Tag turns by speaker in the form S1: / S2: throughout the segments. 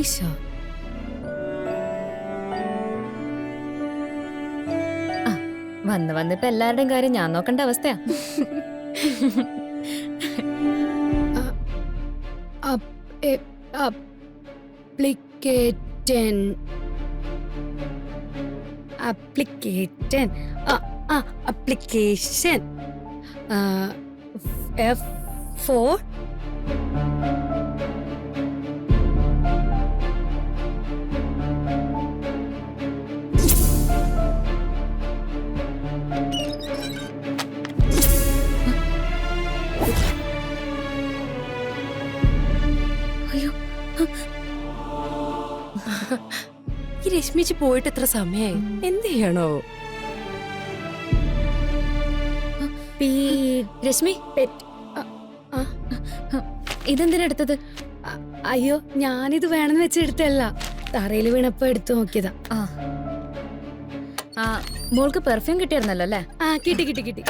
S1: അനീഷ
S2: വന്നിപ്പോ എല്ലാവരുടെയും കാര്യം ഞാൻ നോക്കേണ്ട അവസ്ഥയാ.
S1: അപ്ലിക്കേറ്റൻ അപ്ലിക്കേറ്റൻ അപ്ലിക്കേഷൻ F4
S2: അയ്യോ,
S3: ഈ രശ്മിച്ച് പോയിട്ട് എത്ര സമയായി? എന്ത് ചെയ്യണോ?
S2: രശ്മി, ഇതെന്തിനെടുത്തത്?
S1: അയ്യോ, ഞാനിത് വേണമെന്ന് വെച്ചെടുത്തല്ല, തറയിൽ വീണപ്പോ എടുത്തു നോക്കിയതാ.
S2: മോൾക്ക് പെർഫ്യൂം കിട്ടിയിരുന്നല്ലോ അല്ലേ?
S1: കിട്ടി കിട്ടി കിട്ടി.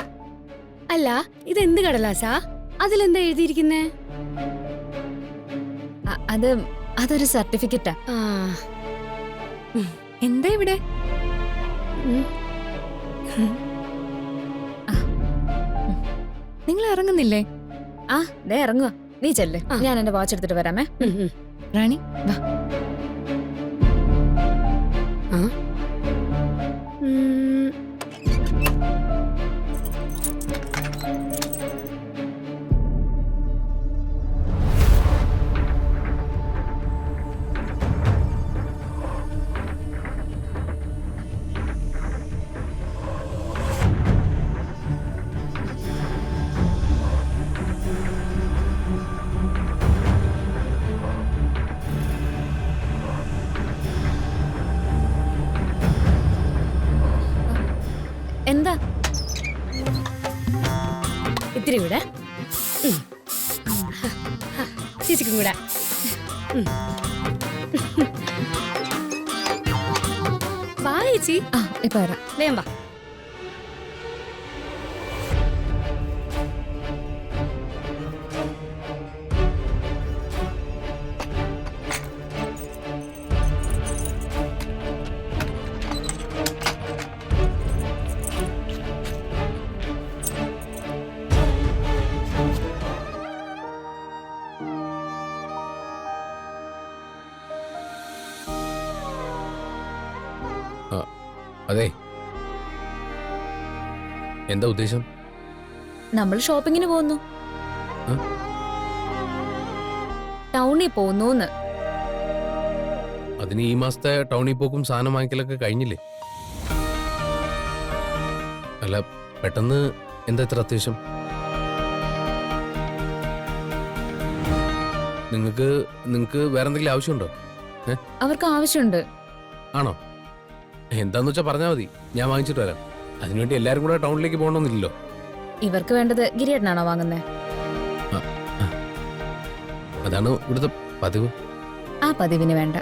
S1: അല്ല, ഇതെന്ത് കടലാസാ? അതിലെന്താ എഴുതിയിരിക്കുന്നേ?
S2: അതൊരു സർട്ടിഫിക്കറ്റാ.
S3: എന്താ ഇവിടെ?
S2: നിങ്ങൾ ഇറങ്ങുന്നില്ലേ? ദേ ഇറങ്ങുക. നീ ചെല്ലേ, ഞാൻ എന്റെ വാച്ച് എടുത്തിട്ട് വരാമേ. റാണി വാ. എന്താ
S1: ഇത്തിരി കൂടെ ചേച്ചിക്കും കൂടെ. വാ ചേച്ചി.
S2: ഇപ്പൊ വരാം.
S1: വേം വാ.
S4: അതെ, എന്താ ഉദ്ദേശം?
S2: നമ്മൾ ഷോപ്പിങ്ങിന് പോകുന്നു. ടൗണിൽ പോകുന്നു.
S4: അതിന് ഈ മാസത്തെ ടൗണിൽ പോക്കും സാധനം വാങ്ങിക്കലൊക്കെ കഴിഞ്ഞില്ലേ? അല്ല, പെട്ടെന്ന് എന്താ ഇത്ര അത്യാവശ്യം? നിങ്ങക്ക് വേറെന്തെങ്കിലും ആവശ്യമുണ്ടോ?
S2: അവർക്ക് ആവശ്യമുണ്ട്.
S4: ആണോ? എന്താന്ന് വെച്ചാ പറഞ്ഞാൽ മതി, ഞാൻ വാങ്ങിച്ചിട്ട് വരാം. അതിനുവേണ്ടി എല്ലാരും കൂടെ ടൗണിലേക്ക് പോകണമെന്നില്ലല്ലോ.
S2: ഇവർക്ക് വേണ്ടത് ഗിരിയേട്ടനാണോ വാങ്ങുന്നത്?
S4: അതാണ് ഇവിടുത്തെ പതിവ്.
S2: ആ പതിവിന് വേണ്ട.